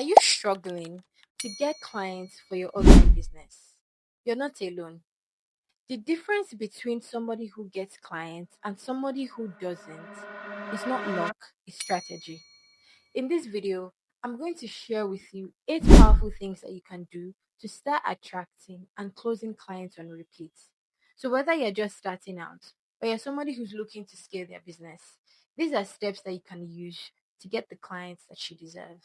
Are you struggling to get clients for your online business? You're not alone. The difference between somebody who gets clients and somebody who doesn't is not luck, it's strategy. In this video, I'm going to share with you 8 powerful things that you can do to start attracting and closing clients on repeat. So, whether you're just starting out or you're somebody who's looking to scale their business, these are steps that you can use to get the clients that you deserve.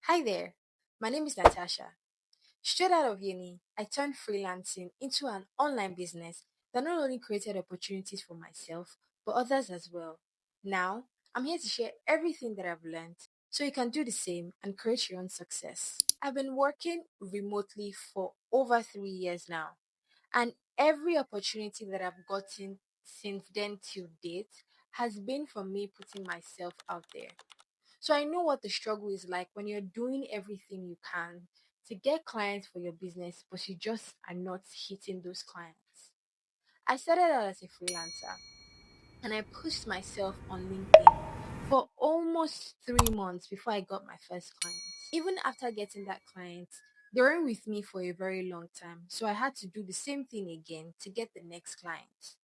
Hi there, my name is Natasha. Straight out of uni, I turned freelancing into an online business that not only created opportunities for myself, but others as well. Now, I'm here to share everything that I've learned so you can do the same and create your own success. I've been working remotely for over 3 years now, and every opportunity that I've gotten since then till date has been from me putting myself out there. So I know what the struggle is like when you're doing everything you can to get clients for your business, but you just are not hitting those clients. I started out as a freelancer and I pushed myself on LinkedIn for almost 3 months before I got my first clients. Even after getting that client, they weren't with me for a very long time. So I had to do the same thing again to get the next client.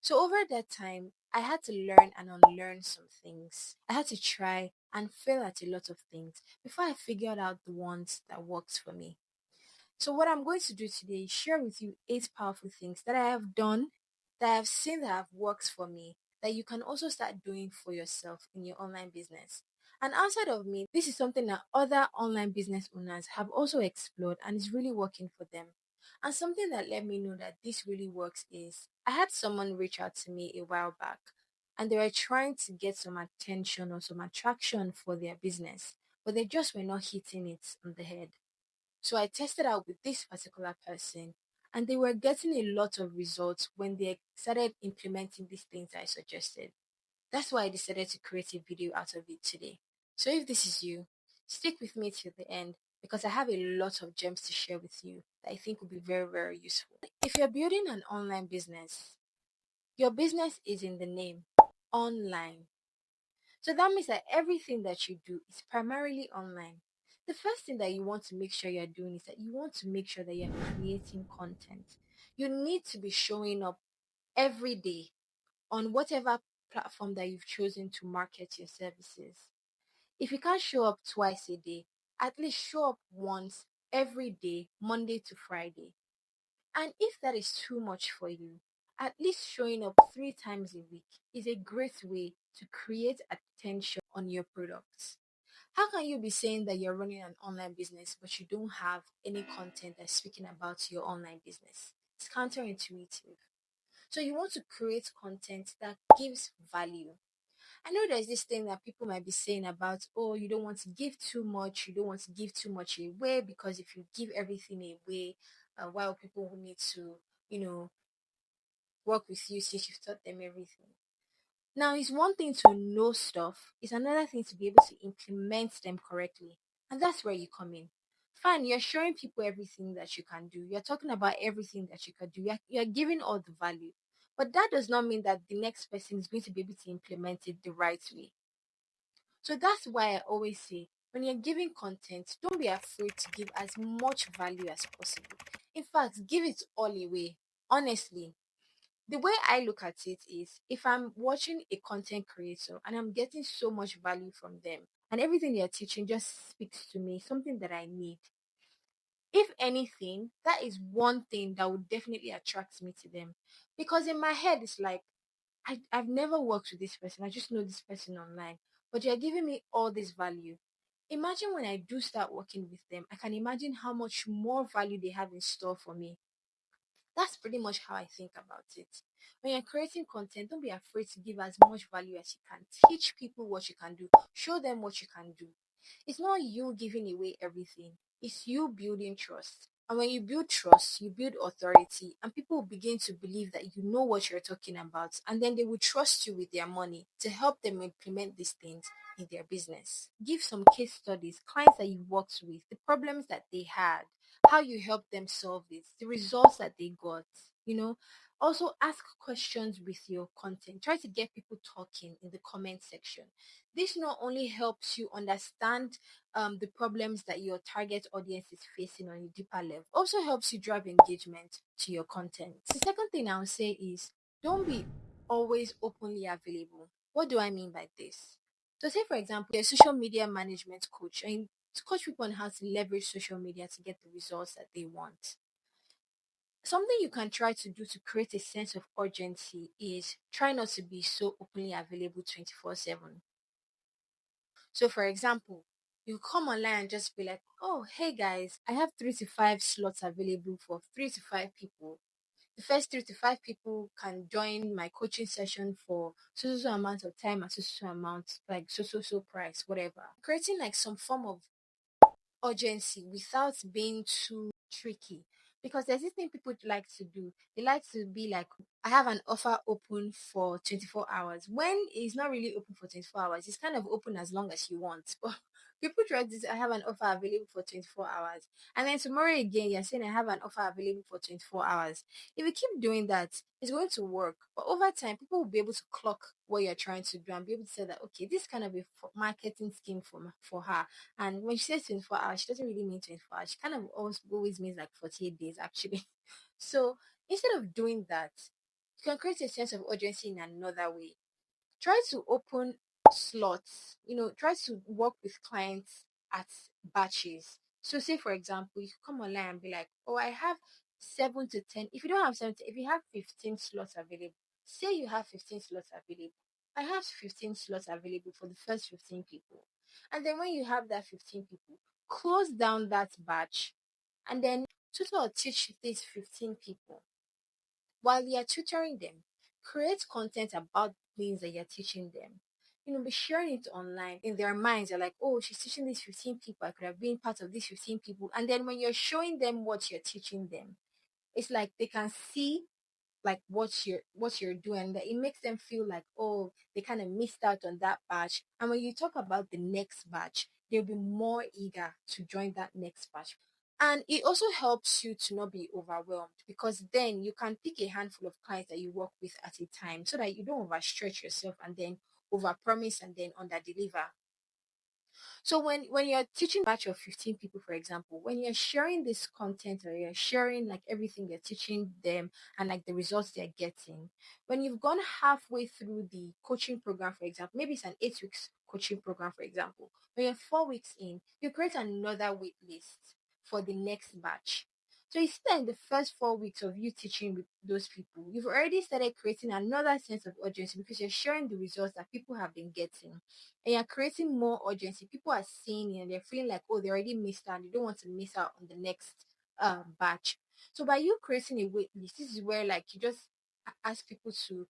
So over that time, I had to learn and unlearn some things. I had to try and fail at a lot of things before I figured out the ones that worked for me. So what I'm going to do today is share with you 8 powerful things that I have done, that I have seen that have worked for me, that you can also start doing for yourself in your online business. And outside of me, this is something that other online business owners have also explored and is really working for them. And something that let me know that this really works is I had someone reach out to me a while back and they were trying to get some attention or some attraction for their business, but they just were not hitting it on the head. So I tested out with this particular person, and they were getting a lot of results when they started implementing these things I suggested. That's why I decided to create a video out of it today. So if this is you, stick with me till the end because I have a lot of gems to share with you that I think will be very, very useful. If you're building an online business, your business is in the name online. So that means that everything that you do is primarily online. The first thing that you want to make sure you're doing is that you want to make sure that you're creating content. You need to be showing up every day on whatever platform that you've chosen to market your services. If you can't show up twice a day, at least show up once every day, Monday to Friday. And if that is too much for you, at least showing up 3 times a week is a great way to create attention on your products. How can you be saying that you're running an online business but you don't have any content that's speaking about your online business? It's counterintuitive. So you want to create content that gives value. I know there's this thing that people might be saying about, oh, you don't want to give too much, you don't want to give too much away because if you give everything away, while people who need to, you know, work with you since you've taught them everything. Now, it's one thing to know stuff, it's another thing to be able to implement them correctly. And that's where you come in. Fine, you're showing people everything that you can do. You're talking about everything that you can do. You're giving all the value. But that does not mean that the next person is going to be able to implement it the right way. So that's why I always say when you're giving content, don't be afraid to give as much value as possible. In fact, give it all away. Honestly, the way I look at it is if I'm watching a content creator and I'm getting so much value from them and everything they're teaching just speaks to me, something that I need. If anything, that is one thing that would definitely attract me to them. Because in my head, it's like, I've never worked with this person. I just know this person online. But you're giving me all this value. Imagine when I do start working with them, I can imagine how much more value they have in store for me. That's pretty much how I think about it. When you're creating content, don't be afraid to give as much value as you can. Teach people what you can do, show them what you can do. It's not you giving away everything, it's you building trust. And when you build trust, you build authority, and people will begin to believe that you know what you're talking about, and then they will trust you with their money to help them implement these things in their business. Give some case studies, clients that you worked with, the problems that they had, how you helped them solve it, the results that they got, you know. Also ask questions with your content. Try to get people talking in the comment section. This not only helps you understand the problems that your target audience is facing on a deeper level. Also helps you drive engagement to your content. The second thing I'll say is don't be always openly available. What do I mean by this? So say for example, you're a social media management coach and you coach people on how to leverage social media to get the results that they want. Something you can try to do to create a sense of urgency is try not to be so openly available 24/7. So, for example, you come online and just be like, oh, hey guys, I have 3 to 5 slots available for 3 to 5 people. The first 3 to 5 people can join my coaching session for so amount of time at so amount, like so price, whatever. Creating like some form of urgency without being too tricky. Because there's this thing people like to do. They like to be like, I have an offer open for 24 hours. When it's not really open for 24 hours, it's kind of open as long as you want. But people try to say, I have an offer available for 24 hours. And then tomorrow again, you're saying, I have an offer available for 24 hours. If you keep doing that, it's going to work. But over time, people will be able to clock what you're trying to do and be able to say that, okay, this kind of a marketing scheme for her. And when she says 24 hours, she doesn't really mean 24 hours. She kind of always means like 48 days, actually. So instead of doing that, you can create a sense of urgency in another way. Try to open slots, try to work with clients at batches. So say for example, you come online and be like, oh, I have 7 to 10. If you don't have 7, if you have 15 slots available, say you have 15 slots available. I have 15 slots available for the first 15 people. And then when you have that 15 people, close down that batch and then tutor or teach these 15 people. While you're tutoring them, create content about things that you're teaching them. Be sharing it online in their minds. They're like, oh, she's teaching these 15 people. I could have been part of these 15 people. And then when you're showing them what you're teaching them, it's like they can see like what you're doing, that it makes them feel like, oh, they kind of missed out on that batch. And when you talk about the next batch, they'll be more eager to join that next batch. And it also helps you to not be overwhelmed, because then you can pick a handful of clients that you work with at a time so that you don't overstretch yourself and then overpromise and then underdeliver. So when you're teaching a batch of 15 people, for example, when you're sharing this content or you're sharing like everything you're teaching them and like the results they're getting, when you've gone halfway through the coaching program, for example, maybe it's an 8 weeks coaching program, for example, when you're 4 weeks in, you create another wait list for the next batch. So you see that in the first 4 weeks of you teaching with those people, you've already started creating another sense of urgency because you're sharing the results that people have been getting, and you're creating more urgency. People are seeing it and they're feeling like, oh, they already missed out. They don't want to miss out on the next batch. So by you creating a wait list, this is where like you just ask people to,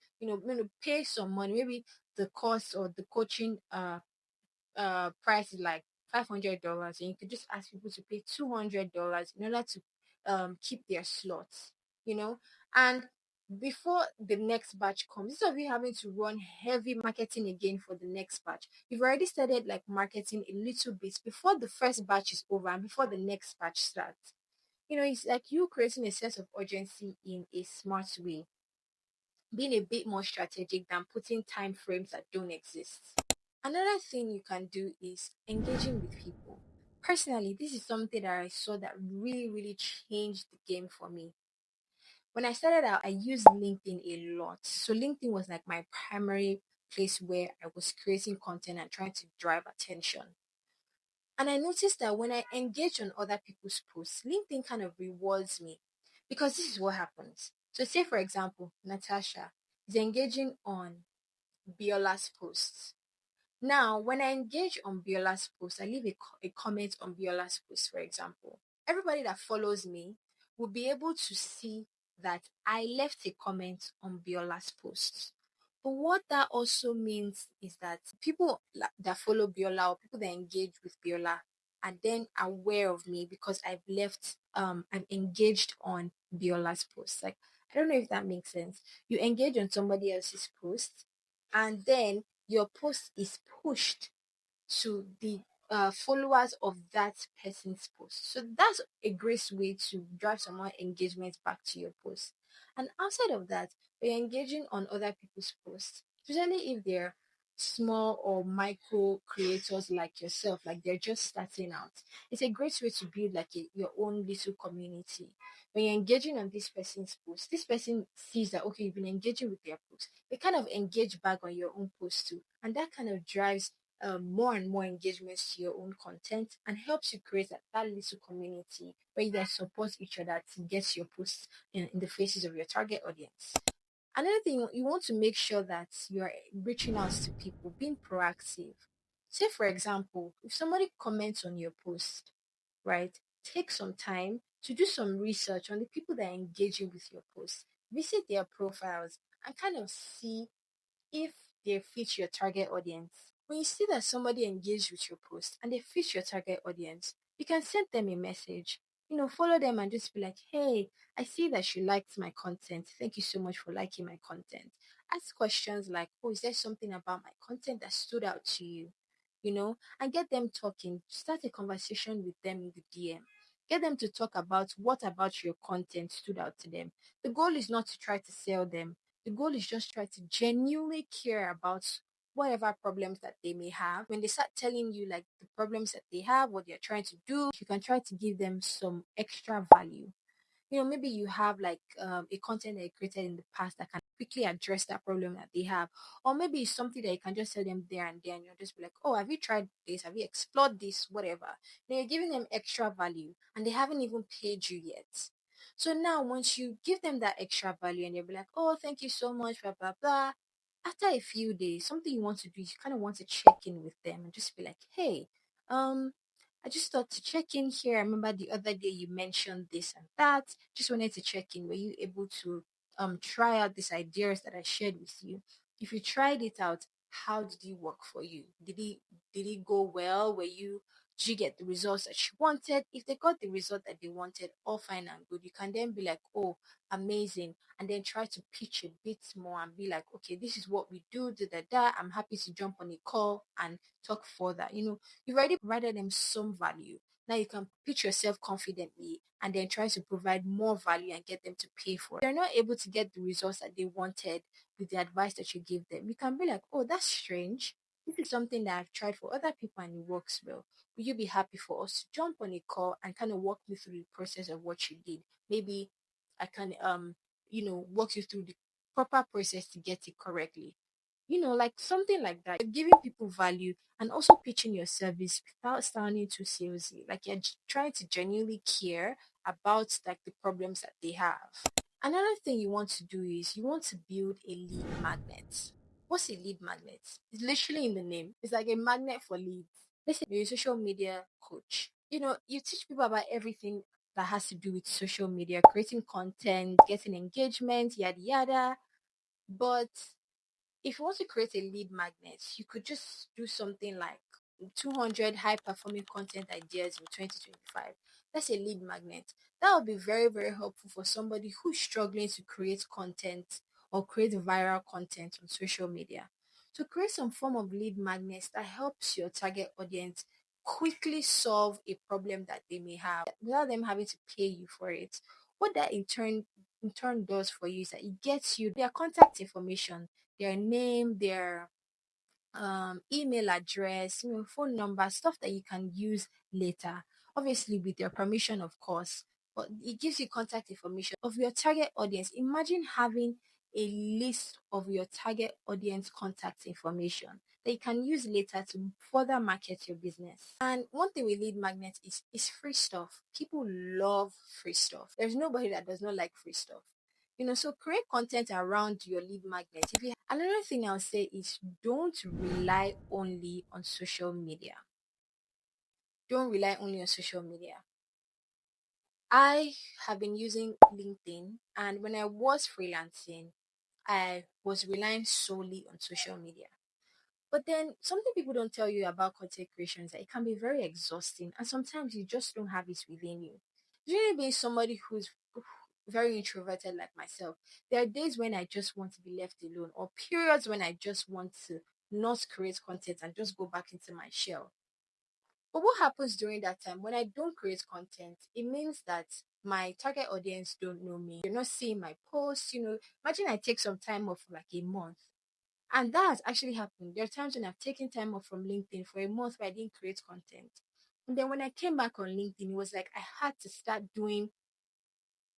pay some money. Maybe the cost or the coaching price is like $500, and you could just ask people to pay $200 in order to keep their slots, and before the next batch comes, instead of you having to run heavy marketing again for the next batch, you've already started like marketing a little bit before the first batch is over and before the next batch starts. It's like you creating a sense of urgency in a smart way, being a bit more strategic than putting time frames that don't exist. Another thing you can do is engaging with people. Personally, this is something that I saw that really, really changed the game for me. When I started out, I used LinkedIn a lot. So LinkedIn was like my primary place where I was creating content and trying to drive attention. And I noticed that when I engage on other people's posts, LinkedIn kind of rewards me, because this is what happens. So say for example, Natasha is engaging on Biola's posts. Now, when I engage on Biola's post, I leave a comment on Biola's post, for example. Everybody that follows me will be able to see that I left a comment on Biola's post. But what that also means is that people that follow Biola or people that engage with Biola are then aware of me because I'm engaged on Biola's post. Like, I don't know if that makes sense. You engage on somebody else's post, and then your post is pushed to the followers of that person's post. So that's a great way to drive some more engagement back to your post. And outside of that, we're engaging on other people's posts, especially if they're small or micro creators like yourself, like they're just starting out. It's a great way to build like your own little community. When you're engaging on this person's post, this person sees that okay, you've been engaging with their post. They kind of engage back on your own post too, and that kind of drives more and more engagements to your own content and helps you create that little community where you guys support each other to get your posts in the faces of your target audience. Another thing, you want to make sure that you're reaching out to people, being proactive. Say, for example, if somebody comments on your post, right, take some time to do some research on the people that are engaging with your post. Visit their profiles and kind of see if they fit your target audience. When you see that somebody engaged with your post and they fit your target audience, you can send them a message. Follow them and just be like, hey, I see that you liked my content. Thank you so much for liking my content. Ask questions like, oh, is there something about my content that stood out to you? And get them talking. Start a conversation with them in the DM. Get them to talk about what about your content stood out to them. The goal is not to try to sell them. The goal is just try to genuinely care about whatever problems that they may have. When they start telling you like the problems that they have, what they're trying to do, you can try to give them some extra value. Maybe you have like a content that you created in the past that can quickly address that problem that they have, or maybe it's something that you can just tell them there and then. You'll just be like, oh, have you tried this, have you explored this, whatever. Then you're giving them extra value and they haven't even paid you yet. So now once you give them that extra value and they'll be like, oh, thank you so much, blah blah blah, after a few days, something you want to do is you kind of want to check in with them and just be like, hey, um I just thought to check in here. I remember the other day you mentioned this and that. Just wanted to check in. Were you able to try out these ideas that I shared with you? If you tried it out, how did it work for you? Did it go well? Did you get the results that you wanted? If they got the result that they wanted, all fine and good. You can then be like, oh, amazing. And then try to pitch a bit more and be like, okay, this is what we do, da da da. I'm happy to jump on a call and talk further. You've already provided them some value. Now you can pitch yourself confidently and then try to provide more value and get them to pay for it. They're not able to get the results that they wanted with the advice that you give them. You can be like, oh, that's strange. This is something that I've tried for other people and it works well. Will you be happy for us to jump on a call and kind of walk me through the process of what you did? Maybe I can walk you through the proper process to get it correctly. Like something like that. You're giving people value and also pitching your service without sounding too salesy. Like you're trying to genuinely care about like the problems that they have. Another thing you want to do is you want to build a lead magnet. What's a lead magnet? It's literally in the name. It's like a magnet for leads. Let's say you're a social media coach. You teach people about everything that has to do with social media, creating content, getting engagement, yada yada. But if you want to create a lead magnet, you could just do something like 200 high performing content ideas in 2025. That's a lead magnet. That would be very, very helpful for somebody who's struggling to create content or create viral content on social media. So create some form of lead magnets that helps your target audience quickly solve a problem that they may have without them having to pay you for it. What that in turn does for you is that it gets you their contact information, their name, their email address, phone number, stuff that you can use later. Obviously, with your permission, of course, but it gives you contact information of your target audience. Imagine having a list of your target audience contact information that you can use later to further market your business. And one thing with lead magnets is free stuff. People love free stuff. There's nobody that does not like free stuff. So create content around your lead magnet. If you Another thing I'll say is don't rely only on social media. Don't rely only on social media. I have been using LinkedIn, and when I was freelancing, I was relying solely on social media. But then something people don't tell you about content creation is that it can be very exhausting, and sometimes you just don't have it within you. Usually, being somebody who's very introverted like myself, there are days when I just want to be left alone, or periods when I just want to not create content and just go back into my shell. But what happens during that time when I don't create content? It means that my target audience don't know me. You're not seeing my posts. Imagine I take some time off for like a month. And that has actually happened. There are times when I've taken time off from LinkedIn for a month where I didn't create content. And then when I came back on LinkedIn, it was like I had to start doing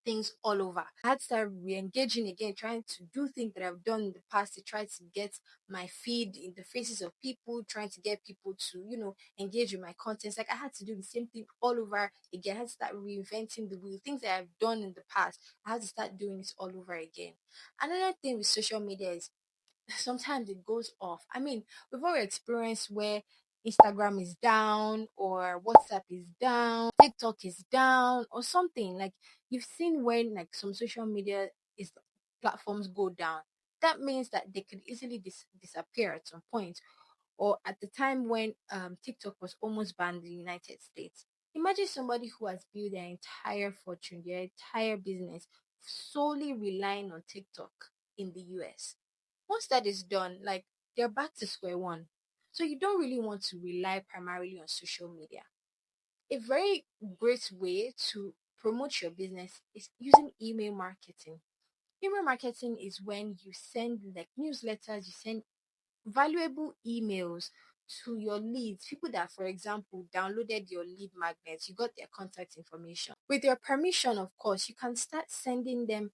things all over. I had to start re-engaging again, trying to do things that I've done in the past to try to get my feed in the faces of people, trying to get people to, engage with my content. It's like I had to do the same thing all over again. I had to start reinventing the wheel. Things that I've done in the past, I had to start doing it all over again. Another thing with social media is sometimes it goes off. I mean, we've all experienced where Instagram is down or WhatsApp is down, TikTok is down or something. Like you've seen when like some social media is platforms go down. That means that they could easily disappear at some point. Or at the time when TikTok was almost banned in the United States. Imagine somebody who has built their entire fortune, their entire business solely relying on TikTok in the US. Once that is done, like they're back to square one. So you don't really want to rely primarily on social media. A very great way to promote your business is using email marketing. Email marketing is when you send like newsletters, you send valuable emails to your leads, people that, for example, downloaded your lead magnets, you got their contact information. With your permission, of course, you can start sending them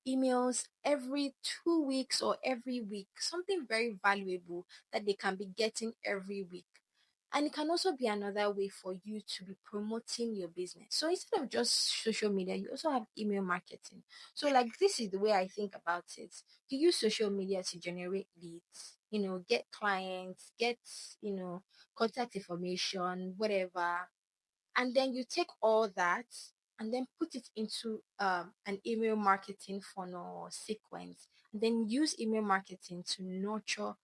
emails every 2 weeks or every week, something very valuable that they can be getting every week. And it can also be another way for you to be promoting your business. So instead of just social media, you also have email marketing. So, like, this is the way I think about it. You use social media to generate leads, get clients, get, contact information, whatever. And then you take all that and then put it into an email marketing funnel or sequence. And then use email marketing to nurture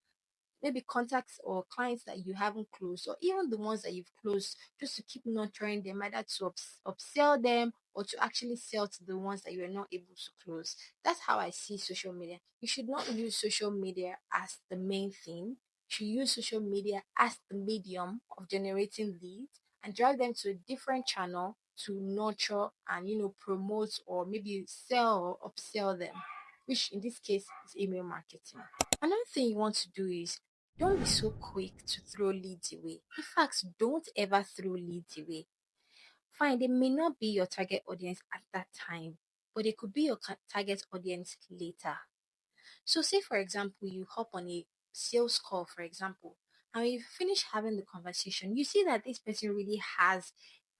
maybe contacts or clients that you haven't closed, or even the ones that you've closed, just to keep nurturing them, either to upsell them or to actually sell to the ones that you are not able to close. That's how I see social media. You should not use social media as the main thing. You should use social media as the medium of generating leads and drive them to a different channel to nurture and promote or maybe sell or upsell them, which in this case is email marketing. Another thing you want to do is don't be so quick to throw leads away. In fact, don't ever throw leads away. Fine, they may not be your target audience at that time, but they could be your target audience later. So, say for example, you hop on a sales call, for example, and when you finish having the conversation, you see that this person really has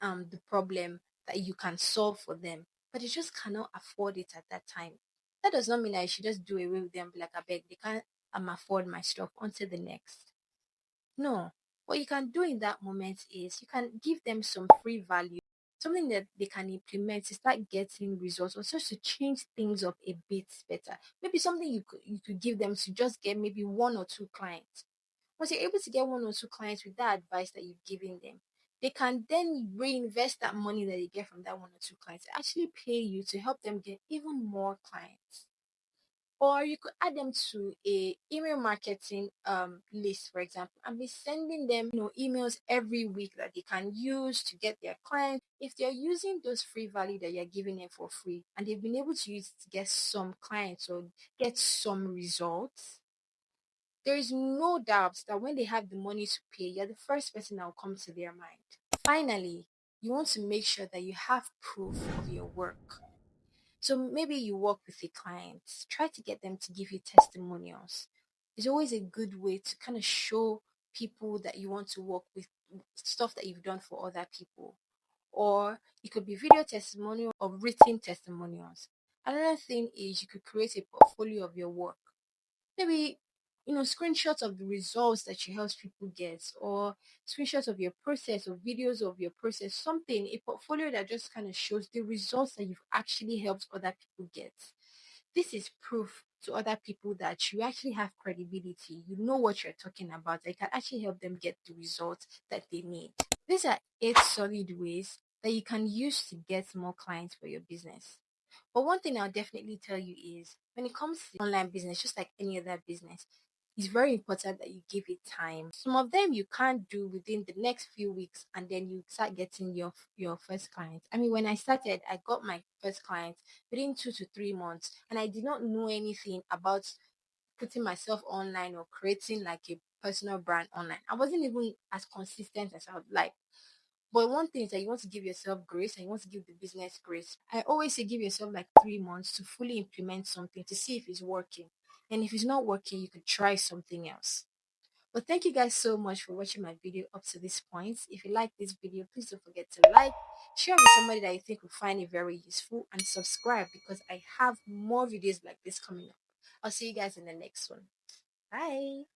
the problem that you can solve for them, but they just cannot afford it at that time. That does not mean that you should just do away with them, be like, I beg, they can't afford my stuff until the next. No. What you can do in that moment is you can give them some free value, something that they can implement to start getting results or just to change things up a bit better. Maybe something you could give them to just get maybe one or two clients. Once you're able to get one or two clients with that advice that you've given them, they can then reinvest that money that they get from that one or two clients, actually pay you to help them get even more clients. Or you could add them to a email marketing list, for example, and be sending them emails every week that they can use to get their clients. If they're using those free value that you're giving them for free and they've been able to use it to get some clients or get some results, there is no doubt that when they have the money to pay, you're the first person that will come to their mind. Finally, you want to make sure that you have proof of your work. So maybe you work with a client, try to get them to give you testimonials. It's always a good way to kind of show people that you want to work with stuff that you've done for other people. Or it could be video testimonial or written testimonials. Another thing is you could create a portfolio of your work. Maybe screenshots of the results that you help people get, or screenshots of your process or videos of your process, something, a portfolio that just kind of shows the results that you've actually helped other people get. This is proof to other people that you actually have credibility, you know what you're talking about, that you can actually help them get the results that they need. These are 8 solid ways that you can use to get more clients for your business. But one thing I'll definitely tell you is when it comes to online business, just like any other business, it's very important that you give it time. Some of them you can't do within the next few weeks and then you start getting your first client. I mean, when I started, I got my first client within 2 to 3 months and I did not know anything about putting myself online or creating like a personal brand online. I wasn't even as consistent as I would like. But one thing is that you want to give yourself grace and you want to give the business grace. I always say give yourself like 3 months to fully implement something to see if it's working. And if it's not working, you could try something else. But thank you guys so much for watching my video up to this point. If you like this video, please don't forget to like, share with somebody that you think will find it very useful, and subscribe because I have more videos like this coming up. I'll see you guys in the next one. Bye.